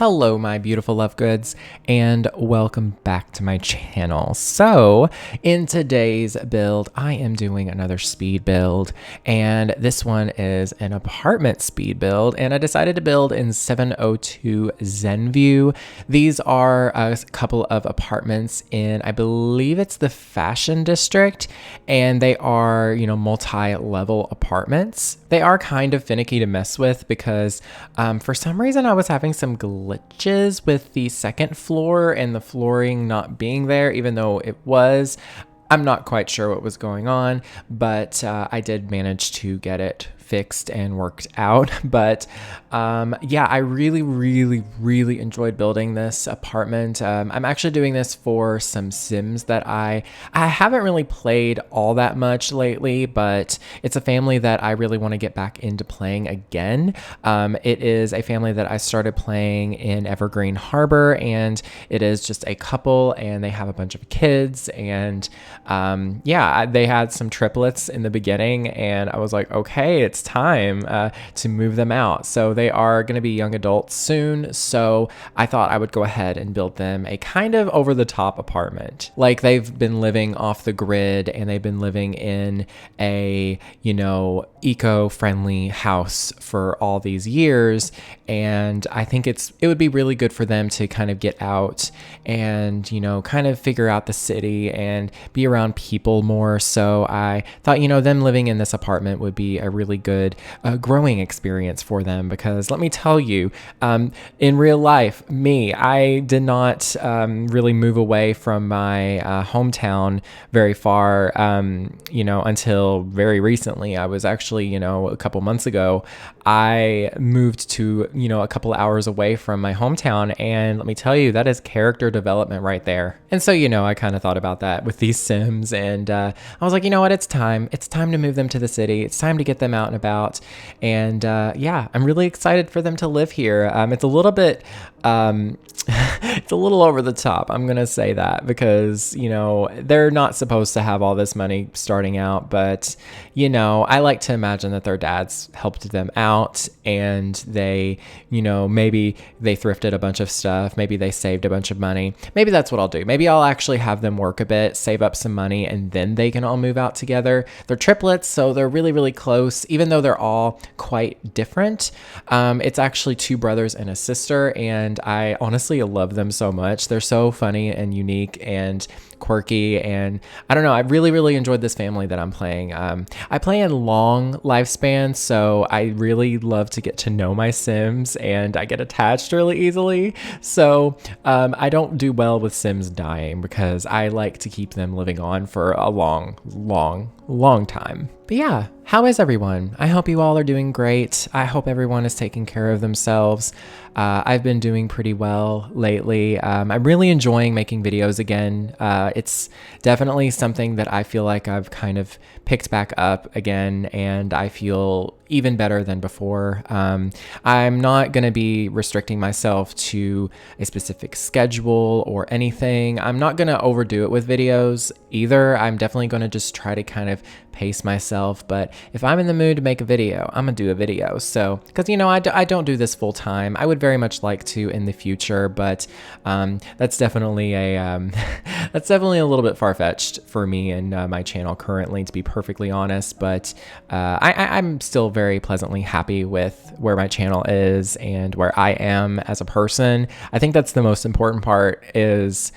Hello, my beautiful love goods, and welcome back to my channel. So, in today's build, I am doing another speed build, and this one is an apartment speed build, and I decided to build in 702 Zenview. These are a couple of apartments in, I believe it's the Fashion District, and they are, multi-level apartments. They are kind of finicky to mess with because for some reason I was having some glitches with the second floor and the flooring not being there, even though it was. I'm not quite sure what was going on, but I did manage to get it fixed and worked out. But yeah, I really enjoyed building this apartment. I'm actually doing this for some Sims that I haven't really played all that much lately, but it's a family that I really want to get back into playing again. It is a family that I started playing in Evergreen Harbor, and it is just a couple, and they have a bunch of kids, and yeah, they had some triplets in the beginning, and I was like, okay, it's time to move them out. So they are going to be young adults soon. So I thought I would go ahead and build them a kind of over the top apartment. Like, they've been living off the grid, and they've been living in a, eco-friendly house for all these years. And I think it would be really good for them to kind of get out and, kind of figure out the city and be around people more. So I thought, them living in this apartment would be a really good growing experience for them, because let me tell you, in real life, I did not really move away from my hometown very far, until very recently. I was actually, a couple months ago, I moved to, a couple hours away from my hometown, and let me tell you, that is character development right there. And so, I kind of thought about that with these Sims, and I was like, you know what, it's time to move them to the city. It's time to get them out and about, and yeah, I'm really excited for them to live here. It's a little bit it's a little over the top, I'm gonna say that, because they're not supposed to have all this money starting out, but I like to imagine that their dads helped them out, and they maybe they thrifted a bunch of stuff, maybe they saved a bunch of money. Maybe that's what I'll do. Maybe I'll actually have them work a bit, save up some money, and then they can all move out together. They're triplets, so they're really close, even though they're all quite different. It's actually two brothers and a sister, and I honestly love them so much. They're so funny and unique and quirky, and I don't know, I really enjoyed this family that I'm playing. I play in long lifespans, so I really love to get to know my Sims, and I get attached really easily. So I don't do well with Sims dying, because I like to keep them living on for a long time. But yeah, how is everyone? I hope you all are doing great. I hope everyone is taking care of themselves. I've been doing pretty well lately. I'm really enjoying making videos again. It's definitely something that I feel like I've kind of picked back up again, and I feel even better than before. I'm not going to be restricting myself to a specific schedule or anything. I'm not going to overdo it with videos either. I'm definitely going to just try to kind of pace myself, but if I'm in the mood to make a video, I'm gonna do a video. So, because I don't do this full time. I would very much like to in the future, but that's definitely a that's definitely a little bit far-fetched for me and my channel currently, to be perfectly honest. But I'm still very pleasantly happy with where my channel is and where I am as a person. I think that's the most important part, is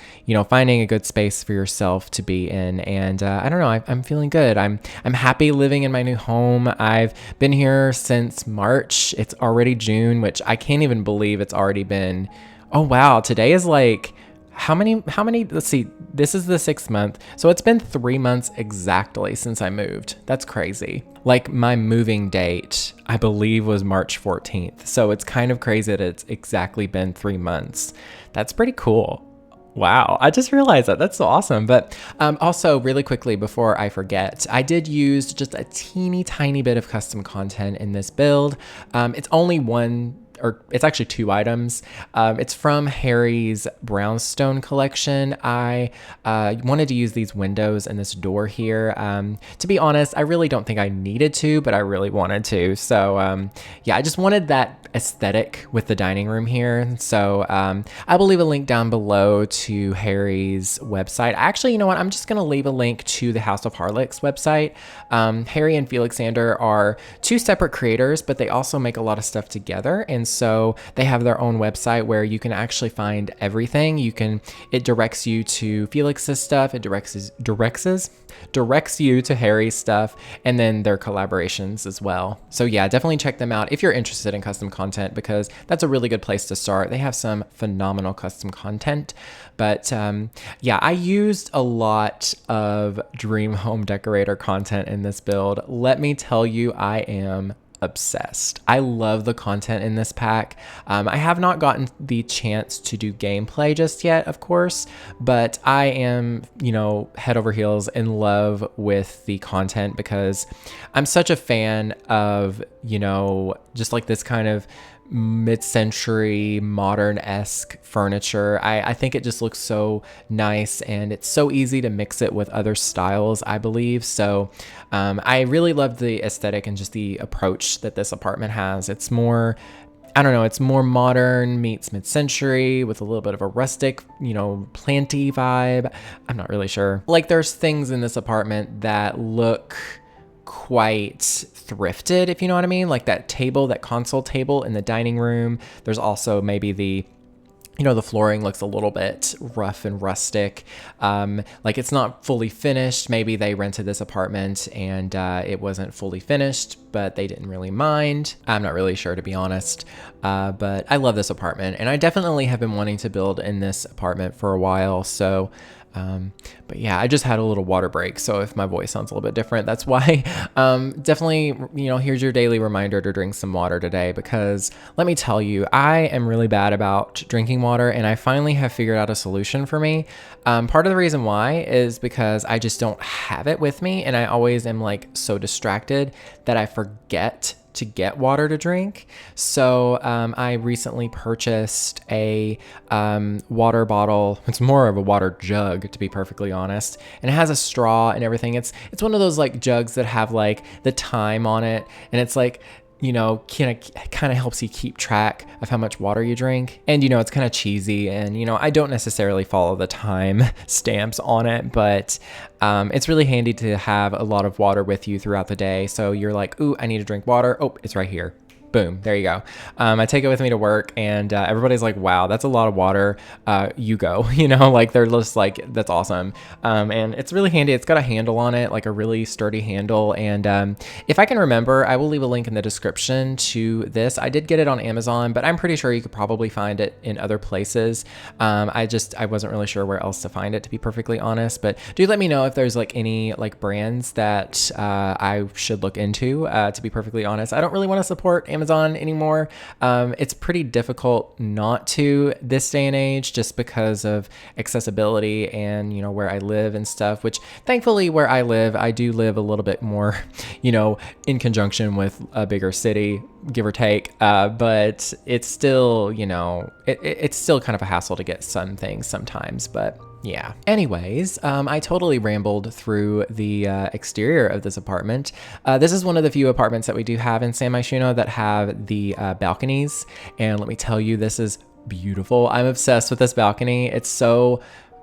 finding a good space for yourself to be in. And I don't know, I'm feeling good. I'm happy living in my new home. I've been here since March. It's already June, which I can't even believe it's already been. Oh wow, today is like how many, let's see, this is the 6th month. So it's been 3 months exactly since I moved. That's crazy. Like, my moving date, I believe, was March 14th. So it's kind of crazy that it's exactly been 3 months. That's pretty cool. Wow, I just realized that. That's so awesome. But also, really quickly before I forget, I did use just a teeny tiny bit of custom content in this build. It's only one or it's actually 2 items. It's from Harry's Brownstone collection. I wanted to use these windows and this door here. To be honest, I really don't think I needed to, but I really wanted to. So yeah, I just wanted that aesthetic with the dining room here. So I will leave a link down below to Harry's website. Actually, you know what? I'm just going to leave a link to the House of Harlech's website. Harry and Felixander are 2 separate creators, but they also make a lot of stuff together. And so they have their own website where you can actually find everything. It directs you to Felix's stuff. It directs you to Harry's stuff, and then their collaborations as well. So yeah, definitely check them out if you're interested in custom content, because that's a really good place to start. They have some phenomenal custom content. But yeah, I used a lot of Dream Home Decorator content in this build. Let me tell you, I am obsessed. I love the content in this pack. I have not gotten the chance to do gameplay just yet, of course, but I am, head over heels in love with the content, because I'm such a fan of, just like this kind of mid-century modern-esque furniture. I think it just looks so nice, and it's so easy to mix it with other styles, I believe. So I really love the aesthetic and just the approach that this apartment has. It's more, I don't know, it's more modern meets mid-century with a little bit of a rustic, planty vibe. I'm not really sure. Like, there's things in this apartment that look quite thrifted, if you know what I mean, like that console table in the dining room. There's also maybe the flooring looks a little bit rough and rustic. Like, it's not fully finished. Maybe they rented this apartment and it wasn't fully finished, but they didn't really mind. I'm not really sure, to be honest. But I love this apartment, and I definitely have been wanting to build in this apartment for a while. So but yeah, I just had a little water break, so if my voice sounds a little bit different, that's why. Definitely, here's your daily reminder to drink some water today, because let me tell you, I am really bad about drinking water, and I finally have figured out a solution for me. Part of the reason why is because I just don't have it with me, and I always am like so distracted that I forget to get water to drink. So I recently purchased a water bottle. It's more of a water jug, to be perfectly honest, and it has a straw and everything. It's one of those like jugs that have like the time on it, and it's like, kind of helps you keep track of how much water you drink. And, it's kind of cheesy, and, I don't necessarily follow the time stamps on it, but it's really handy to have a lot of water with you throughout the day. So you're like, ooh, I need to drink water. Oh, it's right here. Boom, there you go. I take it with me to work, and everybody's like, wow, that's a lot of water. You go, like they're just like, that's awesome. And it's really handy. It's got a handle on it, like a really sturdy handle. And if I can remember, I will leave a link in the description to this. I did get it on Amazon, but I'm pretty sure you could probably find it in other places. I wasn't really sure where else to find it, to be perfectly honest. But do let me know if there's like any like brands that I should look into, to be perfectly honest. I don't really want to support Amazon anymore. It's pretty difficult not to this day and age, just because of accessibility and where I live and stuff, which thankfully where I live, I do live a little bit more in conjunction with a bigger city, give or take, but it's still it's still kind of a hassle to get some things sometimes. But yeah. Anyways, I totally rambled through the exterior of this apartment. This is one of the few apartments that we do have in San Myshuno that have the balconies. And let me tell you, this is beautiful. I'm obsessed with this balcony. It's so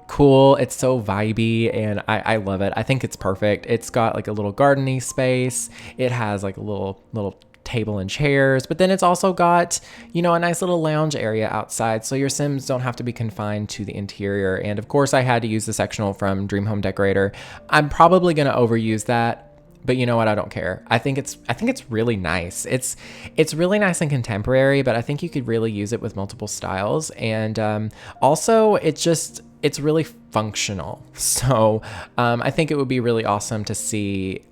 cool. It's so vibey, and I love it. I think it's perfect. It's got like a little garden-y space. It has like a little table and chairs, but then it's also got, a nice little lounge area outside, so your Sims don't have to be confined to the interior. And of course, I had to use the sectional from Dream Home Decorator. I'm probably going to overuse that, but you know what? I don't care. I think it's really nice. It's really nice and contemporary, but I think you could really use it with multiple styles. And also, it's really functional. So I think it would be really awesome to see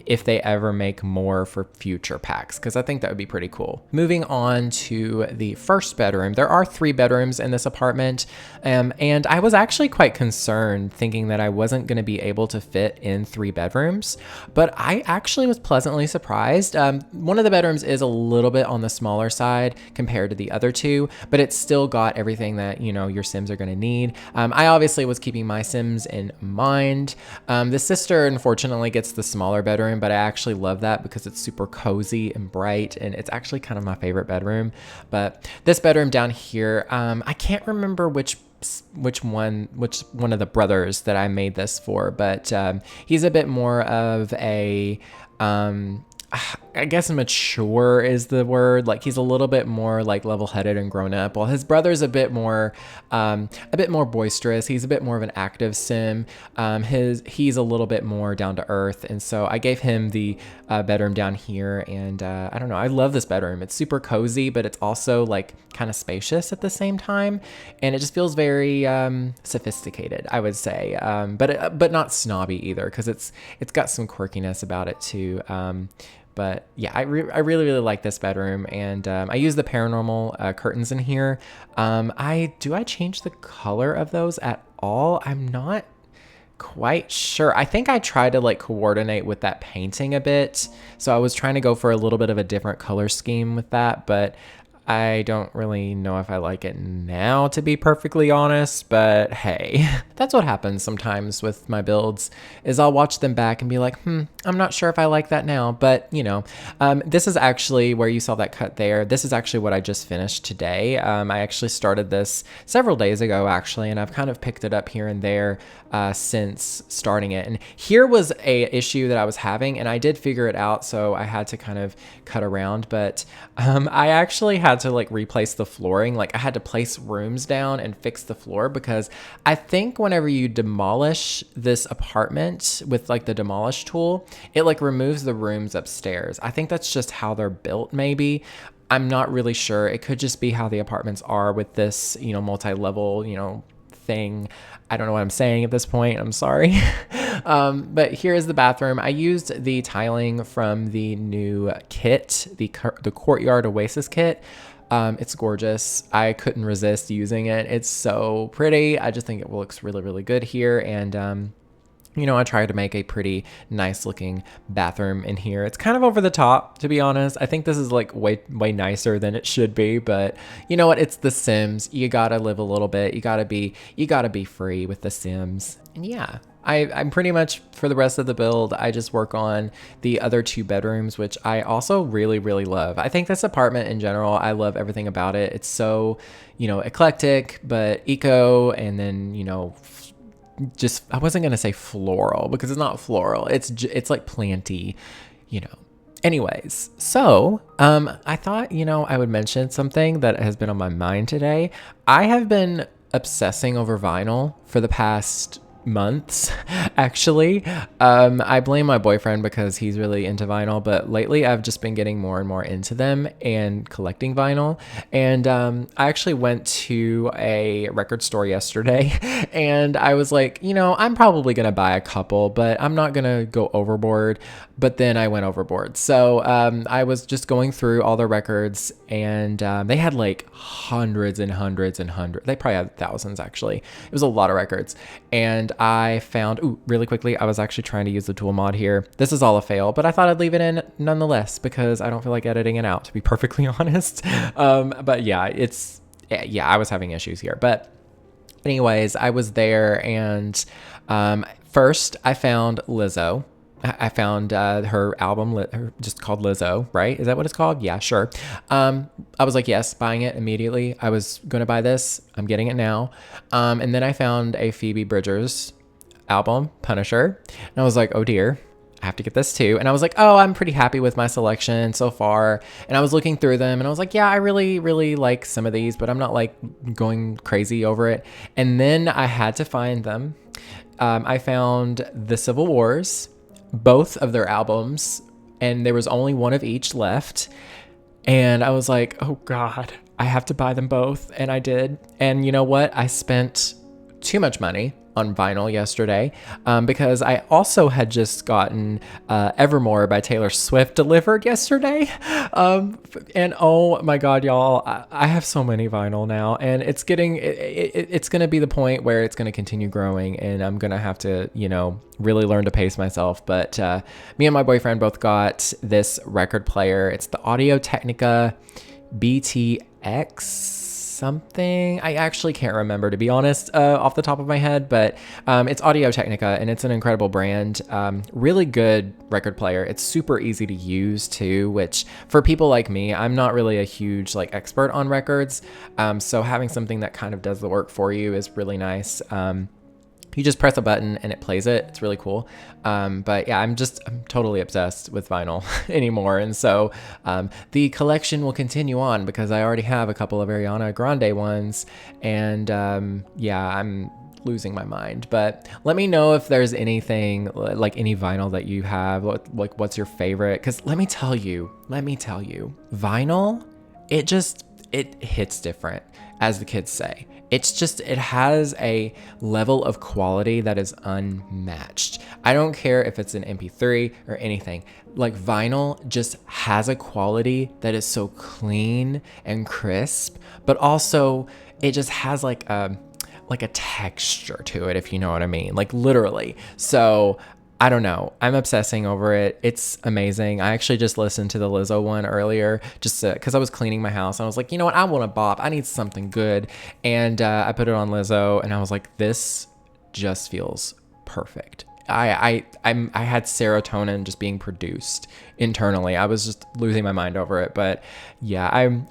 if they ever make more for future packs, because I think that would be pretty cool. Moving on to the first bedroom. There are 3 bedrooms in this apartment, and I was actually quite concerned thinking that I wasn't going to be able to fit in 3 bedrooms, but I actually was pleasantly surprised. One of the bedrooms is a little bit on the smaller side compared to the other 2, but it's still got everything that, you know, your Sims are going to need. I obviously was keeping my Sims in mind. The sister unfortunately gets the smaller bedroom, but I actually love that because it's super cozy and bright, and it's actually kind of my favorite bedroom. But this bedroom down here, I can't remember which one of the brothers that I made this for, but he's a bit more of a I guess mature is the word. Like, he's a little bit more like level-headed and grown up, while his brother's a bit more boisterous. He's a bit more of an active Sim. He's a little bit more down to earth, and so I gave him the bedroom down here. And I don't know, I love this bedroom. It's super cozy, but it's also like kind of spacious at the same time, and it just feels very sophisticated, I would say, but not snobby either, because it's got some quirkiness about it too. But yeah, I really like this bedroom, and I use the paranormal curtains in here. I change the color of those at all? I'm not quite sure. I think I tried to like coordinate with that painting a bit, so I was trying to go for a little bit of a different color scheme with that, but I don't really know if I like it now, to be perfectly honest, but hey, that's what happens sometimes with my builds, is I'll watch them back and be like, I'm not sure if I like that now, but you know, this is actually where you saw that cut there. This is actually what I just finished today. I actually started this several days ago, actually, and I've kind of picked it up here and there since starting it. And here was a issue that I was having, and I did figure it out, so I had to kind of cut around, but I actually had to like replace the flooring. Like, I had to place rooms down and fix the floor, because I think whenever you demolish this apartment with like the demolish tool, it like removes the rooms upstairs. I think that's just how they're built, maybe. I'm not really sure. It could just be how the apartments are with this, you know, multi-level, you know, thing. I don't know what I'm saying at this point. I'm sorry. But here is the bathroom. I used the tiling from the new kit, the Courtyard Oasis kit. It's gorgeous. I couldn't resist using it. It's so pretty. I just think it looks really good here. And you know, I tried to make a pretty nice looking bathroom in here. It's kind of over the top, to be honest. I think this is like way nicer than it should be, but you know what? It's The Sims. You gotta live a little bit. You gotta be free with The Sims. And yeah, I'm pretty much, for the rest of the build, I just work on the other 2 bedrooms, which I also really love. I think this apartment in general, I love everything about it. It's so, you know, eclectic, but eco, and then, you know, just, I wasn't gonna say floral, because it's not floral. It's like planty, you know. Anyways, so I thought, you know, I would mention something that has been on my mind today. I have been obsessing over vinyl for the past months, actually. I blame my boyfriend because he's really into vinyl, but lately I've just been getting more and more into them and collecting vinyl. And I actually went to a record store yesterday, and I was like, you know, I'm probably gonna buy a couple, but I'm not gonna go overboard. But then I went overboard. So I was just going through all the records, and they had like hundreds and hundreds and hundreds. They probably had thousands, actually. It was a lot of records. And I found, really quickly, I was actually trying to use the tool mod here. This is all a fail, but I thought I'd leave it in nonetheless, because I don't feel like editing it out, to be perfectly honest. But yeah, I was having issues here. But anyways, I was there, and first I found Lizzo. I found her album, just called Lizzo, right? Is that what it's called? Yeah, sure. I was like, yes, buying it immediately. I was going to buy this. I'm getting it now. And then I found a Phoebe Bridgers album, Punisher. And I was like, oh dear, I have to get this too. And I was like, oh, I'm pretty happy with my selection so far. And I was looking through them, and I was like, yeah, I really like some of these, but I'm not like going crazy over it. And then I had to find them. I found the Civil Wars, both of their albums, and there was only one of each left. And I was like, oh God, I have to buy them both. And I did. And you know what? I spent too much money. on vinyl yesterday because I also had just gotten Evermore by Taylor Swift delivered yesterday. And oh my God, y'all, I have so many vinyl now, and it's going to be the point where it's going to continue growing, and I'm going to have to, really learn to pace myself. But me and my boyfriend both got this record player. It's the Audio Technica BTX something. I actually can't remember, to be honest, off the top of my head, but it's Audio Technica, and it's an incredible brand. Really good record player. It's super easy to use too, which for people like me, I'm not really a huge expert on records. So having something that kind of does the work for you is really nice. You just press a button and it plays it. It's really cool. But yeah, I'm totally obsessed with vinyl anymore. And so the collection will continue on because I already have a couple of Ariana Grande ones. And yeah, I'm losing my mind. But let me know if there's anything, like any vinyl that you have, what's your favorite? Because let me tell you, vinyl, it hits different, as the kids say. It has a level of quality that is unmatched. I don't care if it's an MP3 or anything. Vinyl just has a quality that is so clean and crisp, but also it just has a texture to it, if you know what I mean, literally. So I don't know. I'm obsessing over it. It's amazing. I actually just listened to the Lizzo one earlier just because I was cleaning my house. And I was like, you know what? I want a bop. I need something good. And I put it on Lizzo and I was like, this just feels perfect. I had serotonin just being produced internally. I was just losing my mind over it. But yeah, I'm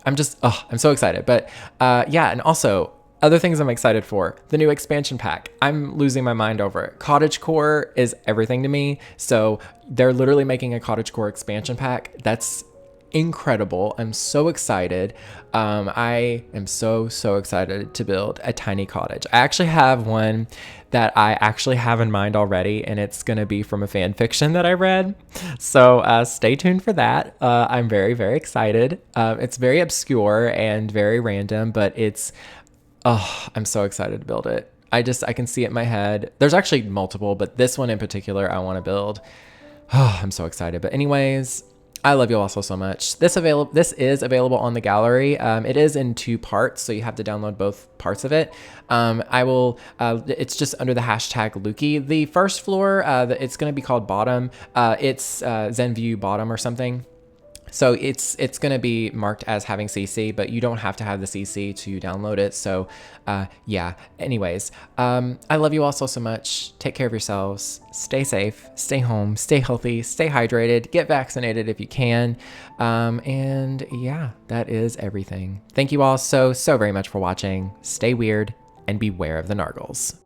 so excited. But yeah, and also, other things I'm excited for, the new expansion pack. I'm losing my mind over it. Cottagecore is everything to me. So they're literally making a cottagecore expansion pack. That's incredible. I'm so excited. I am so excited to build a tiny cottage. I actually have one that I actually have in mind already, and it's going to be from a fan fiction that I read. So stay tuned for that. I'm very, very excited. It's very obscure and very random, but I'm so excited to build it. I can see it in my head. There's actually multiple, but this one in particular I want to build. I'm so excited. But anyways, I love you all so much. This is available on the gallery. It is in 2 parts, so you have to download both parts of it. It's just under the hashtag Lukey. The first floor, it's going to be called Bottom. It's Zenview Bottom or something. So it's going to be marked as having CC, but you don't have to have the CC to download it. So yeah, anyways, I love you all so much. Take care of yourselves. Stay safe, stay home, stay healthy, stay hydrated, get vaccinated if you can. And yeah, that is everything. Thank you all so very much for watching. Stay weird and beware of the nargles.